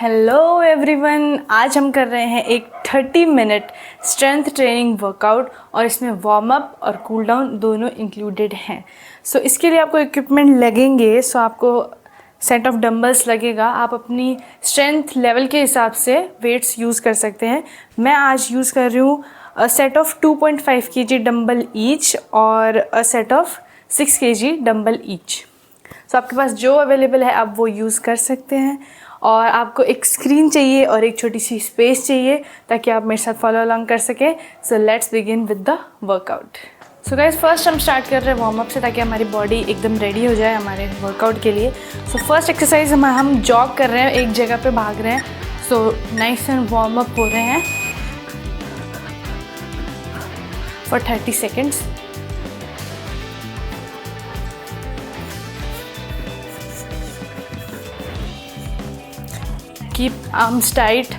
Hello everyone, आज हम कर रहे हैं एक 30 मिनट स्ट्रेंथ ट्रेनिंग वर्कआउट और इसमें वार्म अप और कूल डाउन दोनों इंक्लूडेड हैं। सो इसके लिए आपको इक्विपमेंट लगेंगे। आपको सेट ऑफ डंबल्स लगेगा। आप अपनी स्ट्रेंथ लेवल के हिसाब से वेट्स यूज़ कर सकते हैं। मैं आज यूज़ कर रही हूँ set of 2.5 kg dumbbell each और a set of 6 kg dumbbell each. आपके पास जो अवेलेबल है आप वो यूज़ कर सकते हैं। और आपको एक स्क्रीन चाहिए और एक छोटी सी स्पेस चाहिए ताकि आप मेरे साथ फॉलो अलॉन्ग कर सकें। So let's begin with the workout. So guys, first हम स्टार्ट कर रहे हैं वार्म अप से ताकि हमारी बॉडी एकदम रेडी हो जाए हमारे वर्कआउट के लिए। फर्स्ट एक्सरसाइज हम जॉग कर रहे हैं, एक जगह पे भाग रहे हैं। नाइस एंड वार्म अप हो रहे हैं for 30 seconds. Keep arms tight.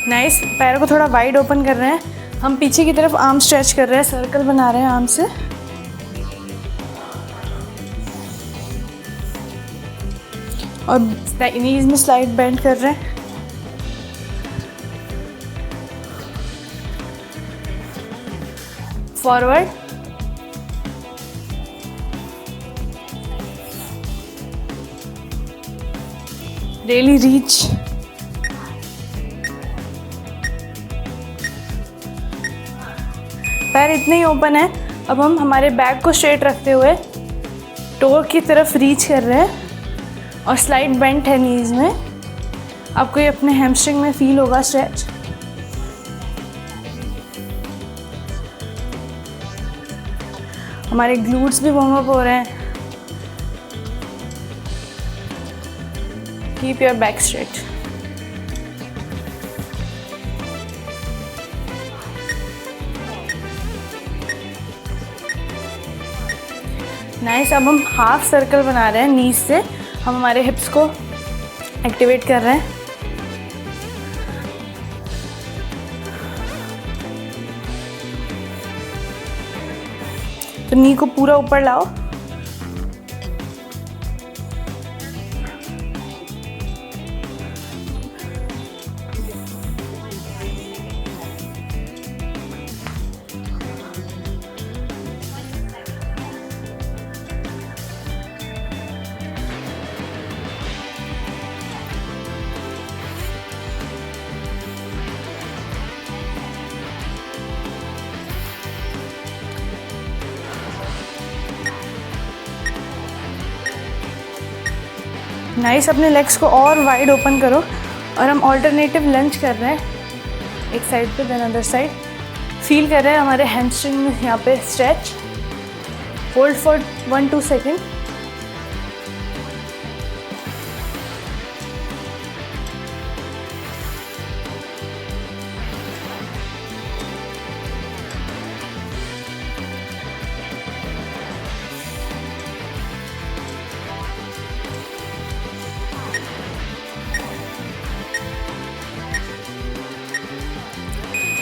Nice. पैरों को थोड़ा वाइड ओपन कर रहे हैं। हम पीछे की तरफ आर्म स्ट्रेच कर रहे हैं, सर्कल बना रहे हैं आर्म से। और नीज में स्लाइड बेंड कर रहे हैं। Forward, really reach. पैर इतने ही ओपन है। अब हम हमारे बैक को स्ट्रेट रखते हुए टो की तरफ रीच कर रहे हैं और स्लाइड बेंट है नीज में। आपको ये अपने हैमस्ट्रिंग में फील होगा स्ट्रेच। हमारे ग्लूट्स भी वार्म अप हो रहे हैं। Keep your back straight. Nice. अब हम हाफ सर्कल बना रहे हैं नीज से। हम हमारे हिप्स को एक्टिवेट कर रहे हैं। तो नी को पूरा ऊपर लाओ। नाइस। अपने लेग्स को और वाइड ओपन करो और हम ऑल्टरनेटिव लंज कर रहे हैं, एक साइड पे देन अदर साइड। फील कर रहे हैं हमारे हैमस्ट्रिंग में यहाँ पे stretch. Hold for 1-2 second.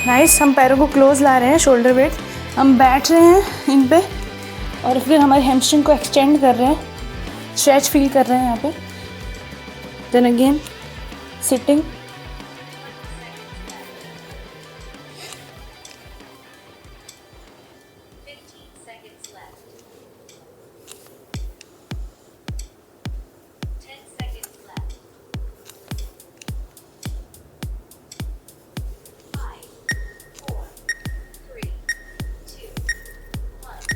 Nice. हम पैरों को क्लोज ला रहे हैं, शोल्डर वेट। हम बैठ रहे हैं इन पे और फिर हमारे हैमस्ट्रिंग को एक्सटेंड कर रहे हैं, स्ट्रेच फील कर रहे हैं यहाँ पे। Then again sitting.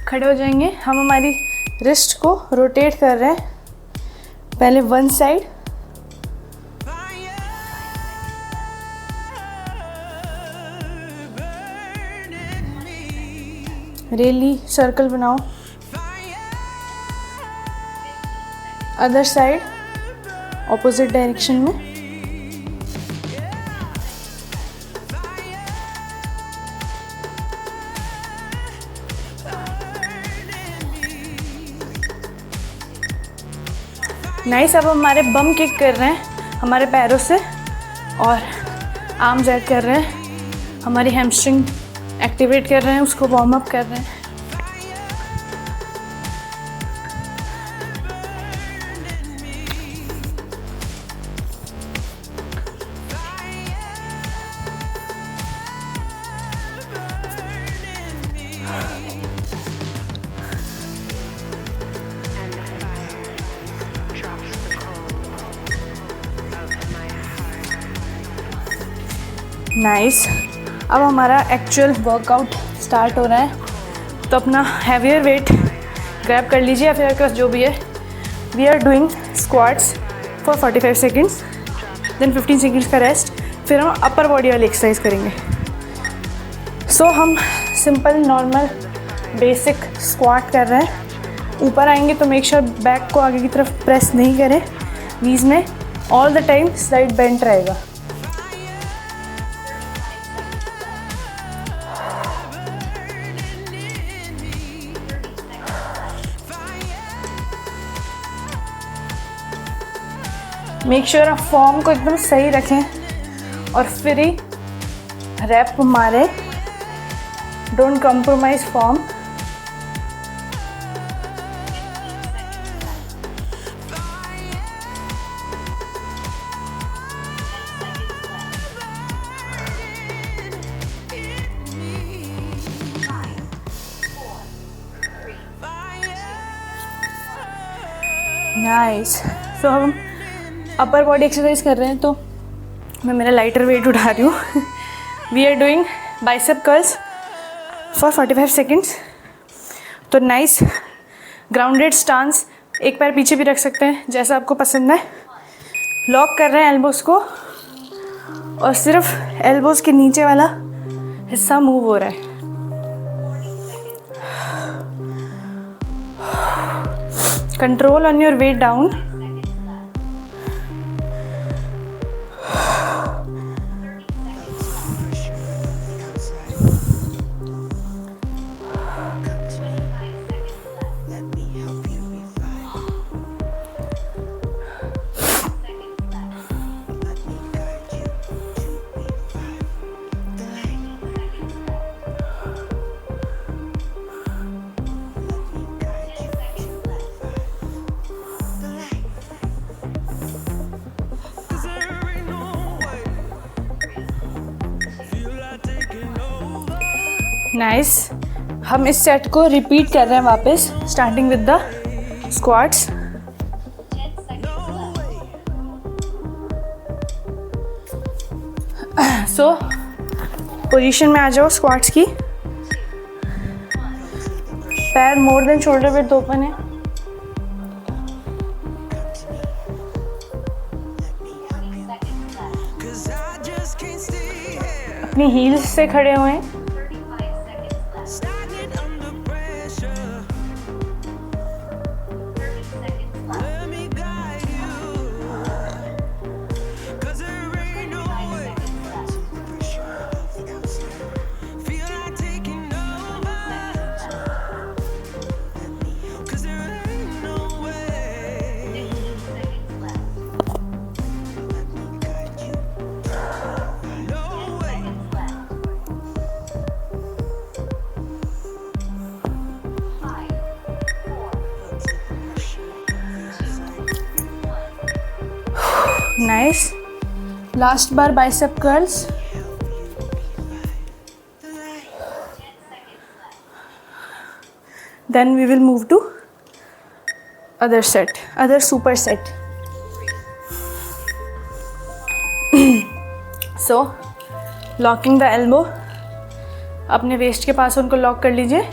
खड़े हो जाएंगे। हम हमारी रिस्ट को रोटेट कर रहे हैं, पहले वन साइड, रेली सर्कल बनाओ, अदर साइड ऑपोजिट डायरेक्शन में। नाइस। अब हमारे बम किक कर रहे हैं हमारे पैरों से और आर्म्स ऐड कर रहे हैं, हमारी हैमस्ट्रिंग एक्टिवेट कर रहे हैं, उसको वार्म अप कर रहे हैं। नाइस। अब हमारा एक्चुअल वर्कआउट स्टार्ट हो रहा है, तो अपना हैवियर वेट ग्रैब कर लीजिए या फिर आपके पास जो भी है। We are doing squats for 45 seconds, then 15 seconds का रेस्ट, फिर हम अपर बॉडी वाली एक्सरसाइज करेंगे। सो हम सिंपल नॉर्मल बेसिक स्क्वाट कर रहे हैं। ऊपर आएंगे तो मेक श्योर बैक को आगे की तरफ प्रेस नहीं करें, नीज में all the time slide bent रहेगा। मेक श्योर आप फॉर्म को एकदम सही रखें और फिर ही रैप मारे, डोंट कॉम्प्रोमाइज फॉर्म। नाइस। सो हम अपर बॉडी एक्सरसाइज कर रहे हैं, तो मैं मेरा लाइटर वेट उठा रही हूँ। We are doing bicep curls for 45 seconds. तो नाइस ग्राउंडेड स्टांस, एक पैर पीछे भी रख सकते हैं जैसा आपको पसंद है। लॉक कर रहे हैं एल्बोज़ को और सिर्फ एल्बोज़ के नीचे वाला हिस्सा मूव हो रहा है। Control on your weight down. Nice. हम इस सेट को रिपीट कर रहे हैं वापस, starting with the squats. So position में आ जाओ स्क्वाट्स की। पैर more than shoulder width open है। अपनी हील्स से खड़े हुए हैं। Nice. Last bar bicep curls. Then we will move to other set, other superset. So, locking the elbow. अपने वेस्ट के पास उनको लॉक कर लीजिए.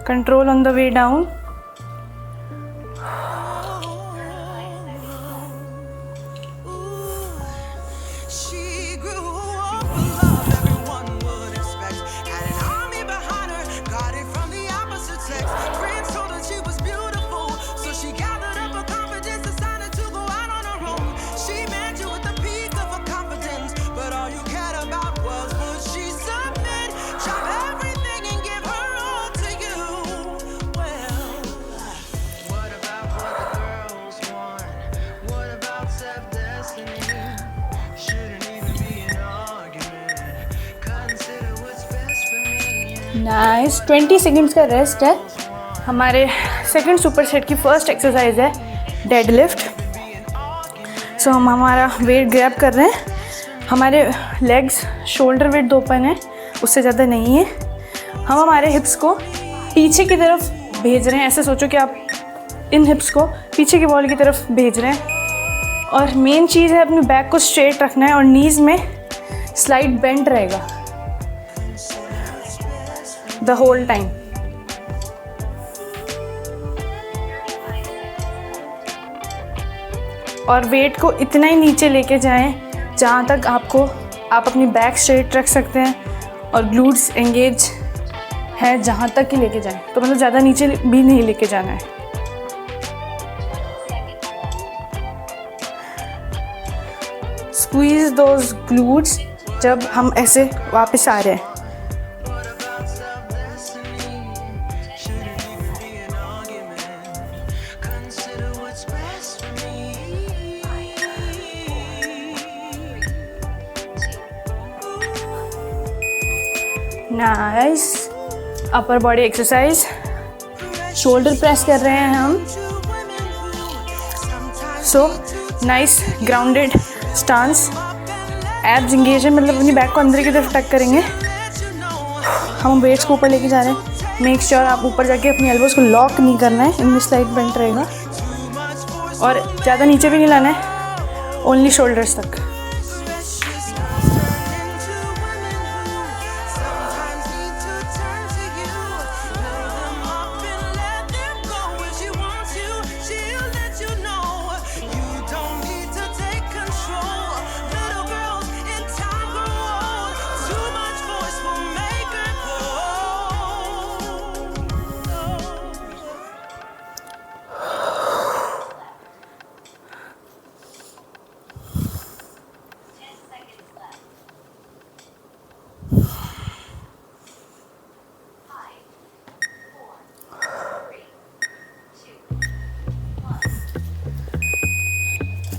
Control on the way down. Nice. 20 seconds का रेस्ट है। हमारे सेकंड सुपर सेट की first exercise है डेड लिफ्ट। सो हम हमारा वेट ग्रैब कर रहे हैं। हमारे लेग्स शोल्डर वेट ओपन है, उससे ज़्यादा नहीं है। हम हमारे हिप्स को पीछे की तरफ भेज रहे हैं। ऐसे सोचो कि आप इन हिप्स को पीछे की वॉल की तरफ भेज रहे हैं। और मेन चीज़ है अपने बैक को स्ट्रेट रखना है और नीज़ में स्लाइड बेंड रहेगा द होल टाइम। और वेट को इतना ही नीचे लेके जाएं जहाँ तक आप अपनी बैक स्ट्रेट रख सकते हैं और ग्लूट्स एंगेज है जहाँ तक ही लेके जाएं। तो मतलब ज़्यादा नीचे भी नहीं लेके जाना है। स्क्वीज दोज ग्लूट्स जब हम ऐसे वापस आ रहे हैं। Nice. Upper body exercise, shoulder press कर रहे हैं हम। So nice grounded stance, abs engage है, मतलब अपनी बैक को अंदर की तरफ टक करेंगे। हम वेट्स को ऊपर लेके जा रहे हैं। मेक श्योर आप ऊपर जाके अपनी एल्बोज को लॉक नहीं करना है, इनमें स्लाइड बेंट रहेगा। और ज़्यादा नीचे भी नहीं लाना है, ओनली शोल्डर्स तक।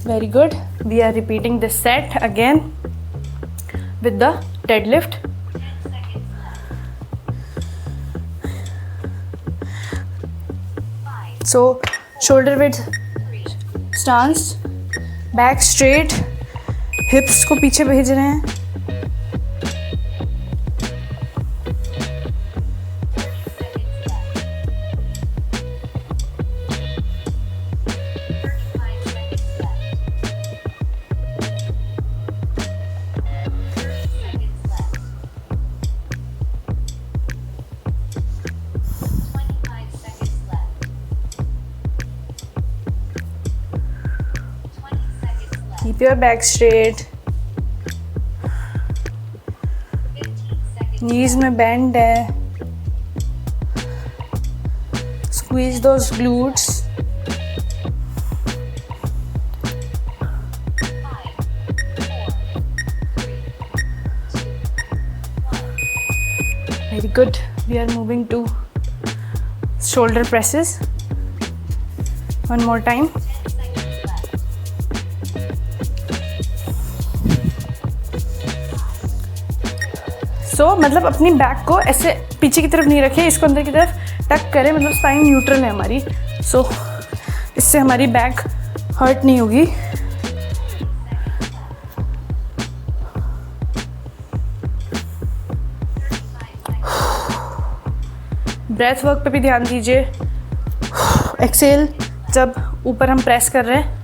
Very good. We are repeating this set again with the deadlift. So shoulder width stance, back straight, hips को पीछे भेज रहे हैं। Keep your back straight. Knees में bend है. Squeeze those glutes. Very good. We are moving to shoulder presses. One more time. मतलब अपनी back को ऐसे पीछे की तरफ नहीं रखें, इसको अंदर की तरफ टक करें, मतलब स्पाइन न्यूट्रल है हमारी। इससे हमारी बैक हर्ट नहीं होगी। ब्रेथ वर्क पे भी ध्यान दीजिए। एक्सेल जब ऊपर हम प्रेस कर रहे हैं।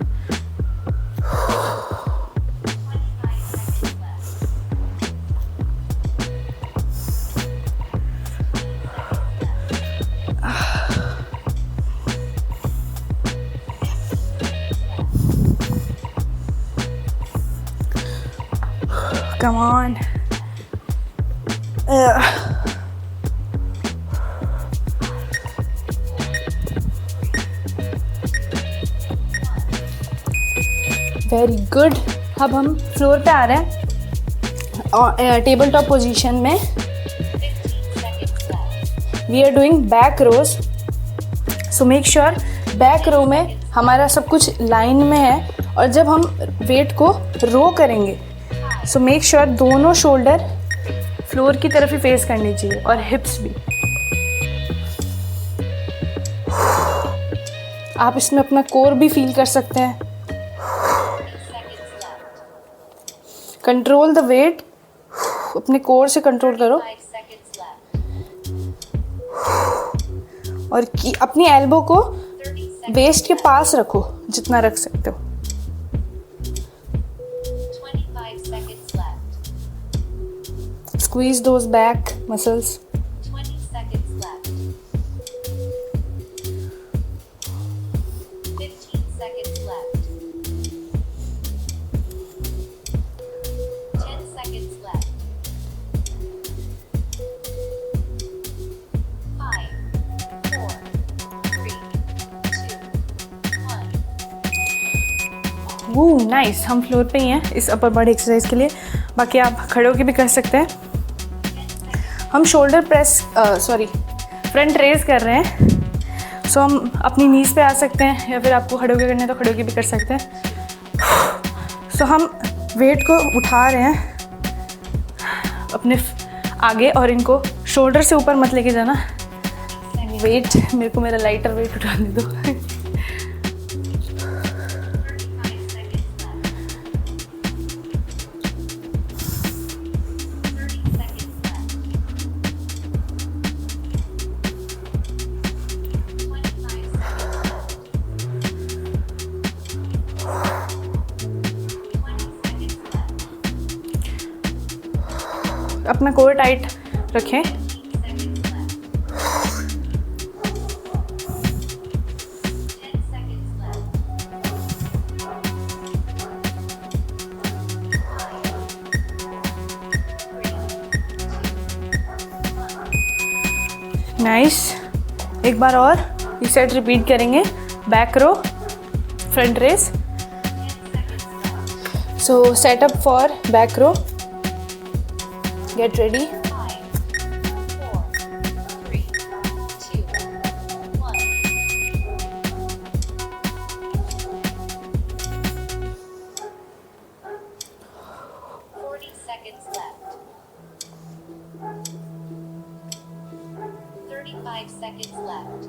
Come on. Very good. अब हम फ्लोर पे आ रहे हैं और टेबल टॉप पोजीशन में। We are doing back rows. So make sure back row में हमारा सब कुछ लाइन में है और जब हम वेट को रो करेंगे सो मेक श्योर दोनों शोल्डर फ्लोर की तरफ ही फेस करनी चाहिए, और हिप्स भी। आप इसमें अपना कोर भी फील कर सकते हैं। कंट्रोल द वेट, अपने कोर से कंट्रोल करो, और अपनी एल्बो को वेस्ट के पास रखो जितना रख सकते हो। 25 seconds left. Squeeze those back muscles. 20 seconds left. 15 seconds left. 10 seconds left. 5, 4, 3, 2, 1. वो नाइस, हम फ्लोर पे ही हैं इस अपर बॉडी एक्सरसाइज के लिए। बाकी आप खड़े होके भी कर सकते हैं। हम शोल्डर प्रेस फ्रंट रेज कर रहे हैं। सो हम अपनी नीज पे आ सकते हैं, या फिर आपको खड़े होके करना है तो खड़े होके भी कर सकते हैं। सो हम वेट को उठा रहे हैं अपने आगे, और इनको शोल्डर से ऊपर मत लेके जाना। वेट मेरे को मेरा लाइटर वेट उठाने दो। 30 seconds left. अपना कोर टाइट रखें। 15 seconds left. 10 seconds left. 5, 4, 3, 2, 1. Nice. एक बार और ये सेट रिपीट करेंगे। Back row, front raise. 10 seconds left. So set up for back row, get ready. 5, 4, 3, 2, 1. Seconds left. 35 seconds left.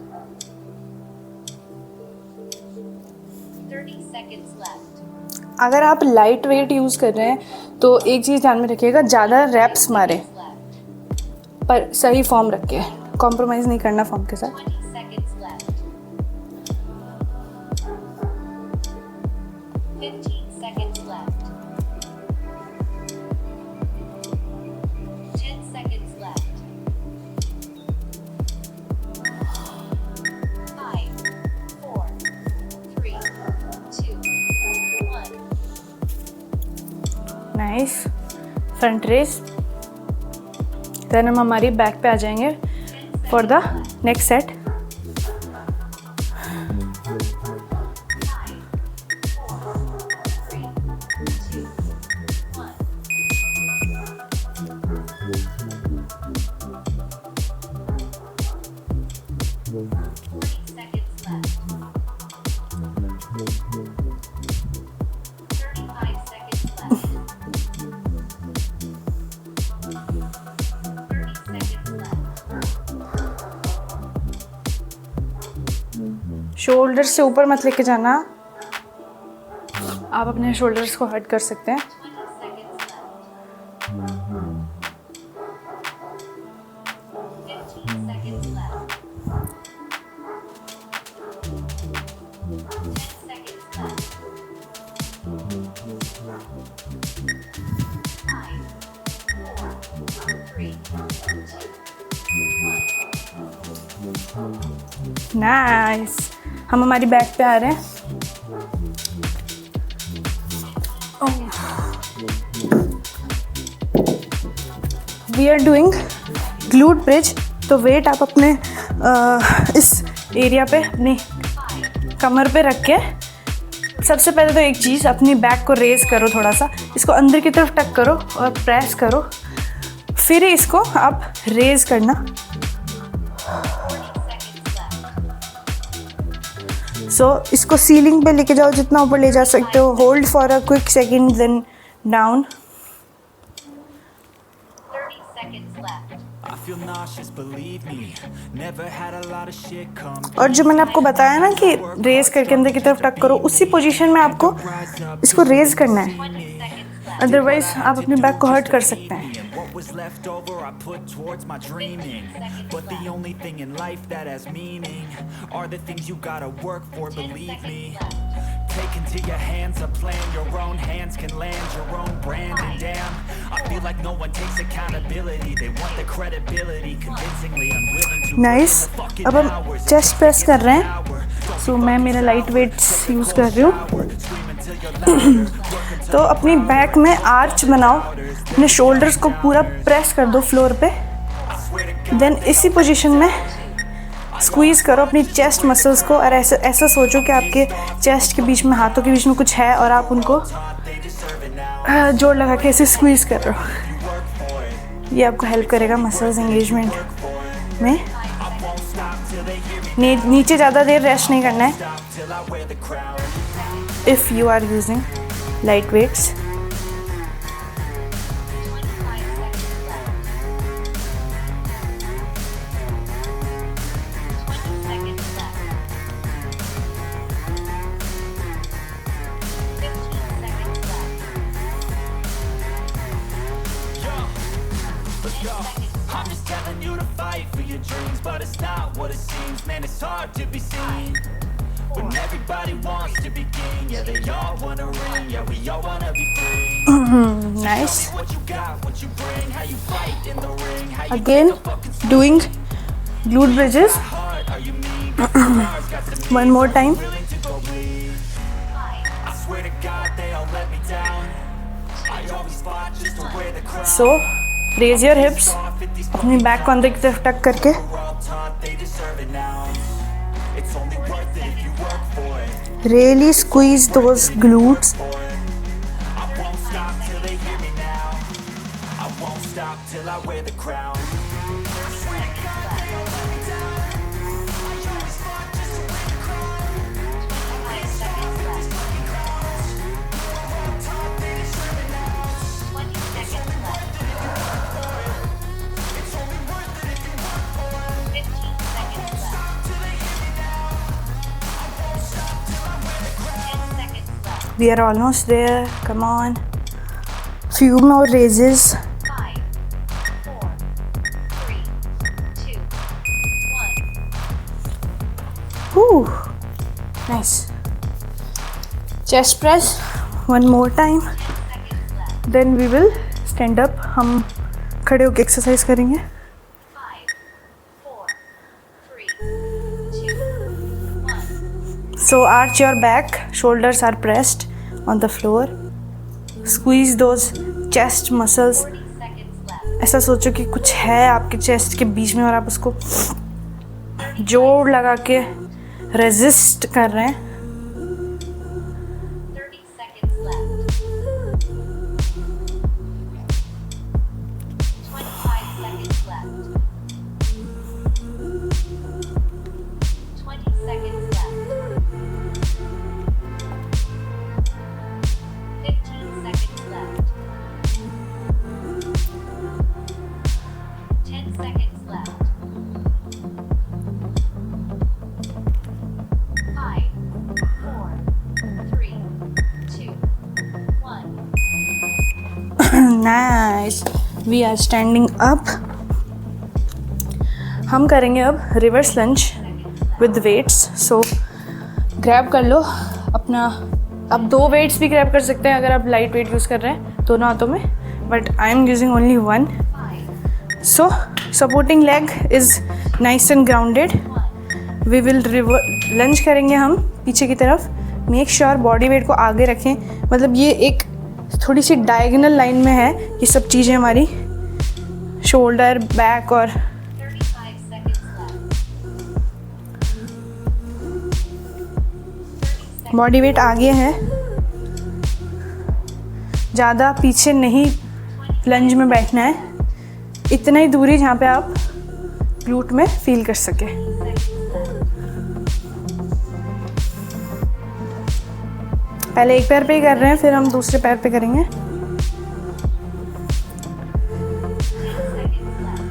30 seconds left. अगर आप light weight use कर रहे हैं तो एक चीज़ ध्यान में रखिएगा, ज़्यादा रैप्स मारे Left. पर सही फॉर्म रखिए, कॉम्प्रोमाइज़ नहीं करना फॉर्म के साथ। 20 seconds left. 15 seconds left. 10 seconds left. 5, 4, 3, 2, 1. Nice. Front race. Then हम हमारी बैक पे आ जाएंगे for the next set. 5, 4, 3, 2, 1. Seconds left. 35 seconds left. 30 seconds left. Shoulder से ऊपर मत लेके जाना, आप अपने शोल्डर्स को हट कर सकते हैं। 20 seconds left. 15 seconds left. 10 seconds left. 5, 4, 3, 2, 1. Nice. हम हमारी बैक पे आ रहे हैं। We are doing glute bridge. तो वेट आप अपने इस एरिया पे अपनी कमर पे रख के, सबसे पहले तो एक चीज़, अपनी बैक को रेज करो, थोड़ा सा इसको अंदर की तरफ टक करो और प्रेस करो, फिर इसको आप रेज करना। 40 seconds left. सो इसको सीलिंग पे लेके जाओ, जितना ऊपर ले जा सकते हो। Hold for a quick second, then down. 30 seconds feel nauseous, believe me. Never had a lot of shit come. और जो मैंने आपको बताया ना कि रेज करके अंदर की तरफ टक करो, उसी पोजीशन में आपको इसको रेज करना है, 20 seconds left. अदरवाइज आप अपने बैक को हर्ट कर सकते हैं. And what was left over I put towards my dreaming. But the only thing in life that has meaning are the things you gotta work for, believe me. Take into your hands a plan, your own hands can land your own brand. And damn, I feel like no one takes accountability. They want the credibility, convincingly unwilling to. Nice. अब हम chest press कर रहे हैं. सो मैं मेरा light weights use कर रही हूँ. तो अपनी बैक में आर्च बनाओ, अपने शोल्डर्स को पूरा प्रेस कर दो फ्लोर पे. देन इसी पोजीशन में स्क्वीज़ करो अपनी चेस्ट मसल्स को, और ऐसा ऐसा सोचो कि आपके चेस्ट के बीच में, हाथों के बीच में कुछ है और आप उनको जोड़ लगा के ऐसे स्क्वीज़ कर रहे हो. ये आपको हेल्प करेगा मसल्स एंगेजमेंट में. नीचे ज़्यादा देर रेस्ट नहीं करना है if you are using light weights. 20 seconds left. 15 seconds left. I'm just telling you to fight for your dreams, but it's not what it seems. Man, it's hard to be seen when everybody wants to be king. Yeah, they all wanna ring. Yeah, we all wanna be free. Nice. What you got, what you bring, how you fight in the ring, how you Again, doing glute bridges. hard, are you mean? One more time. Willing to go bleed. I swear to God, they all let me down. I always fought just to wear the crown. So raise your hips, अपनी back को अंदर की तरफ टक करके. We're all taught they deserve it now. It's only worth it if you work for it. Really squeeze those glutes. I won't stop till they hear me now. I won't stop till I wear the crown. I swear to God, they all let me down. I always fought just to wear the crown. 5 seconds left. 20 seconds left. 15 seconds left. 10 seconds left. We are almost there. Come on. Few more raises. 5, 4, 3, 2, 1. Whew. Nice. Chest press. One more time. 10 seconds left. Then we will stand up. हम खड़े होके exercise करेंगे. 5, 4, 3, 2, 1. So arch your back. Shoulders are pressed on the floor. Squeeze those chest muscles. 40 seconds left. ऐसा सोचो कि कुछ है आपके चेस्ट के बीच में और आप उसको जोड़ लगा के रेजिस्ट कर रहे हैं. 30 seconds left. 25 seconds left. 20 seconds left. 15 seconds left. 10 seconds left. 5, 4, 3, 2, 1. Nice. We are standing up. हम करेंगे अब reverse lunge with weights. So grab कर लो अपना. आप 2 वेट्स भी ग्रैब कर सकते हैं अगर आप लाइट वेट यूज़ कर रहे हैं दोनों हाथों में, but I am using only 1. 5, so supporting leg is nice and grounded. 1. We will lunge करेंगे हम पीछे की तरफ. मेक श्योर बॉडी वेट को आगे रखें. मतलब ये एक थोड़ी सी डायगोनल लाइन में है ये सब चीज़ें हमारी, शोल्डर, बैक और 35 seconds left. बॉडी वेट आगे है. ज़्यादा पीछे नहीं लंज में बैठना है. इतना ही दूरी जहाँ पे आप ग्लूट में फील कर सके. पहले एक पैर पे ही कर रहे हैं, फिर हम दूसरे पैर पे करेंगे. 10 seconds left.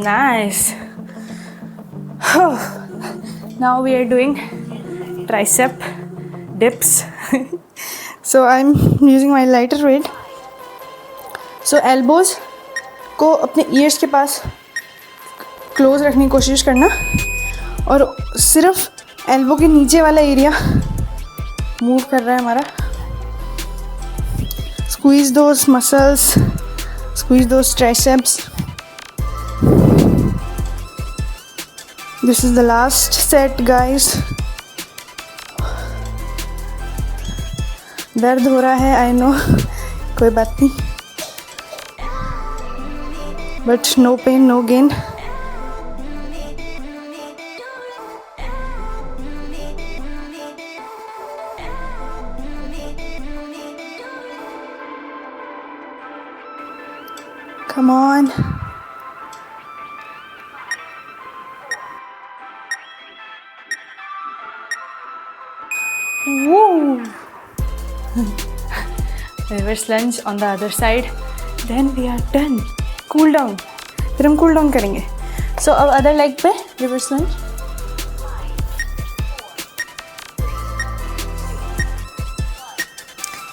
Nice. Now we are doing tricep dips. So I'm using my lighter weight. So elbows को अपने ears के पास क्लोज रखने की कोशिश करना और सिर्फ एल्बो के नीचे वाला एरिया मूव कर रहा है हमारा. Squeeze those muscles, squeeze those triceps. This is the last set, guys. दर्द हो रहा है, I know. कोई बात नहीं. But no pain, no gain. Come on. Woo. Reverse lunge on the other side. Then we are done. Cool down. फिर हम cool down करेंगे. So अब other leg पे reverse lunge.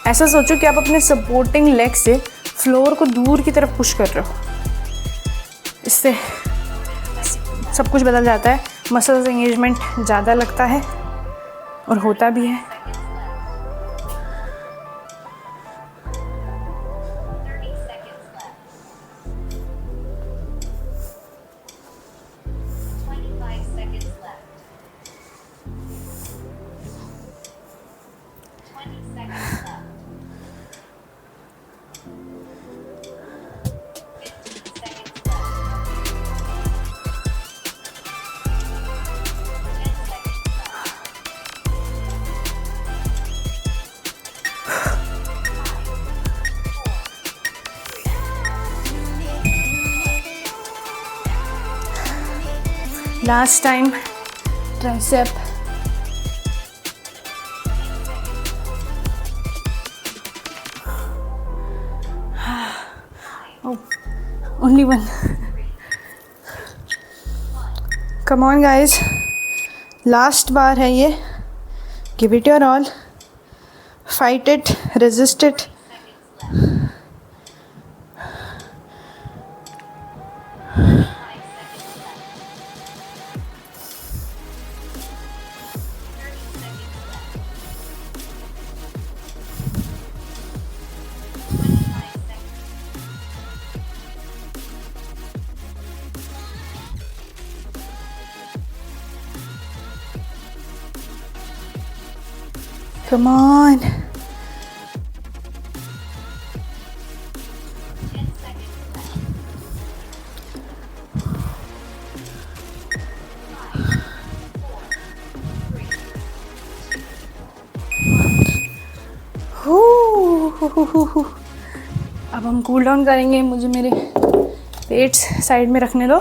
ऐसा सोचो कि आप अपने सपोर्टिंग लेग से फ्लोर को दूर की तरफ पुश कर रहे हो. इससे सब कुछ बदल जाता है. मसल्स एंगेजमेंट ज़्यादा लगता है और होता भी है. 30 seconds left. 25 seconds left. 20 seconds left. 15 seconds left. 10 seconds left. Last time tricep. Oh, only one. Come on, guys. Last बार है ये. Give it your all. Fight it. Resist it. Come on. 10 seconds left. 5, 4, 3. अब हम cool down करेंगे. मुझे मेरे pets side में रखने दो.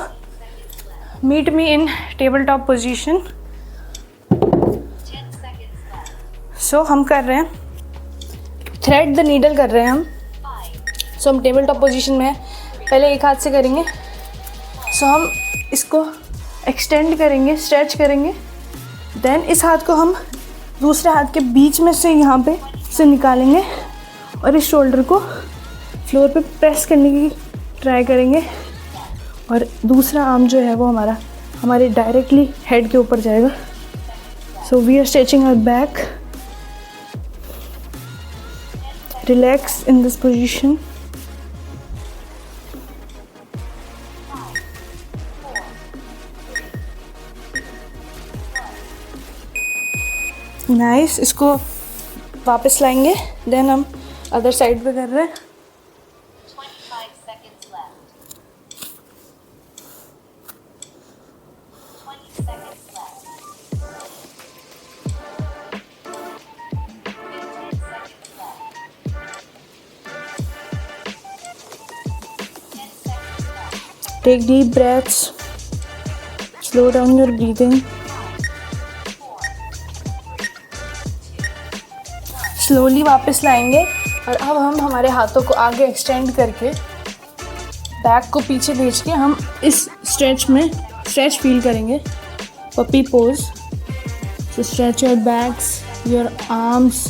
Meet me in table top position. 10 seconds left. So हम कर रहे हैं थ्रेड द नीडल कर रहे हैं हम. 5, सो हम टेबल टॉप पोजीशन में है. पहले एक हाथ से करेंगे. सो हम इसको एक्सटेंड करेंगे, स्ट्रेच करेंगे. देन इस हाथ को हम दूसरे हाथ के बीच में से यहाँ पे से निकालेंगे और इस शोल्डर को फ्लोर पे प्रेस करने की ट्राई करेंगे. और दूसरा आर्म जो है वो हमारे डायरेक्टली हेड के ऊपर जाएगा. So we are stretching our back. Relax in this position. Nice. इसको वापस लाएंगे. देन हम अदर साइड पे कर रहे हैं. 25 seconds left. 20 seconds left. 15 seconds left. 10 seconds left. Take deep breaths. Slow down your breathing. Slowly वापस लाएंगे और अब हम हमारे हाथों को आगे एक्सटेंड करके बैक को पीछे भेज के हम इस स्ट्रेच फील करेंगे, puppy pose. So stretch your backs, your arms.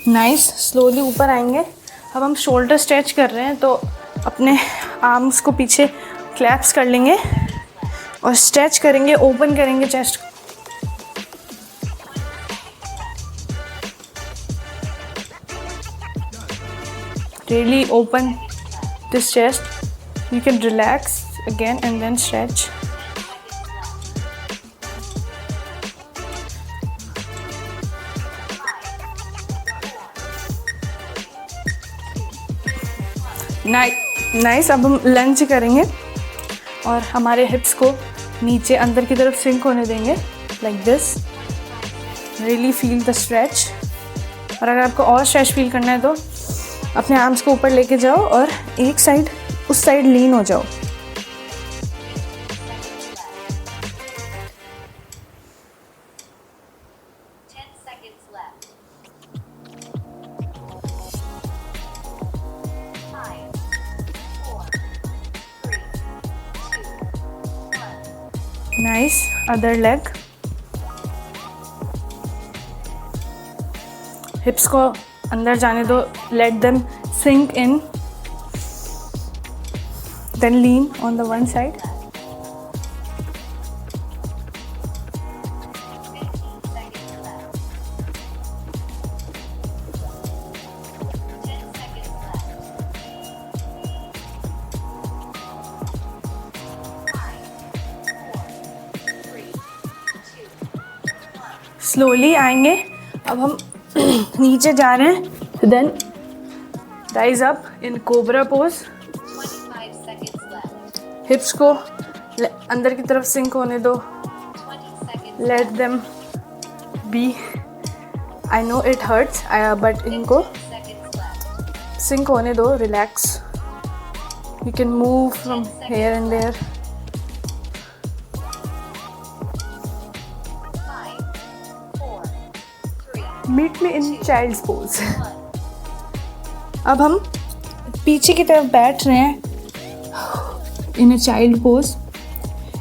Nice, slowly ऊपर आएंगे। अब हम शोल्डर स्ट्रेच कर रहे हैं, तो अपने आर्म्स को पीछे क्लैप्स कर लेंगे और स्ट्रेच करेंगे, ओपन करेंगे chest. Really open this chest. You can relax again and then stretch. Nice. अब हम लंच करेंगे और हमारे हिप्स को नीचे अंदर की तरफ सिंक होने देंगे, like this. Really feel the stretch. और अगर आपको और स्ट्रेच फील करना है तो अपने आर्म्स को ऊपर लेके जाओ और एक साइड उस साइड लीन हो जाओ। Nice, other leg. हिप्स को अंदर जाने दो, let them sink in, then lean on the one side. Slowly आएंगे। अब हम नीचे जा रहे हैं, then rise up in cobra pose. 25 seconds left. Hips को अंदर की तरफ सिंक होने दो, 20 seconds. Let them be. I know it hurts but इनको 15 seconds left. सिंक होने दो, relax. You can move from here and there. 5, 4, 3, meet me in child's pose. अब हम पीछे की तरफ बैठ रहे हैं in a child pose.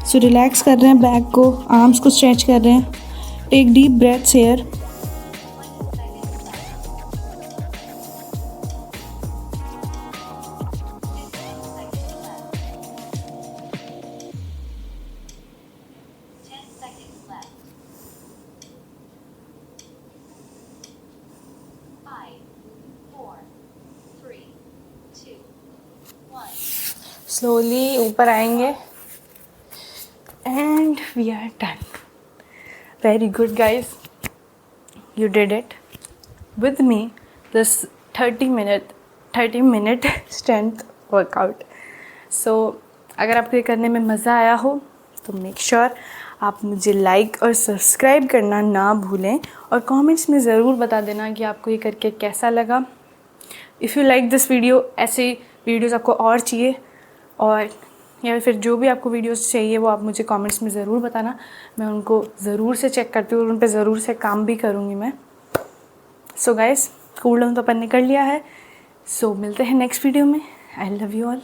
So relax कर रहे हैं बैक को, आर्म्स को स्ट्रेच कर रहे हैं। Take deep breaths here. 10 seconds left. 5, 4, 3, 2, 1. Slowly ऊपर आएंगे and we are done. Very good guys, you did it with me this 30 minute strength workout. So अगर आपको ये करने में मज़ा आया हो तो मेक श्योर आप मुझे लाइक और सब्सक्राइब करना ना भूलें, और कमेंट्स में ज़रूर बता देना कि आपको ये करके कैसा लगा। If you like this video, ऐसे वीडियोस आपको और चाहिए, और या फिर जो भी आपको वीडियोस चाहिए वो आप मुझे कमेंट्स में ज़रूर बताना। मैं उनको ज़रूर से चेक करती हूँ और उन पर ज़रूर से काम भी करूँगी मैं। सो गाइस, कूल डाउन तो अपन ने कर लिया है। सो मिलते हैं नेक्स्ट वीडियो में। I love you all.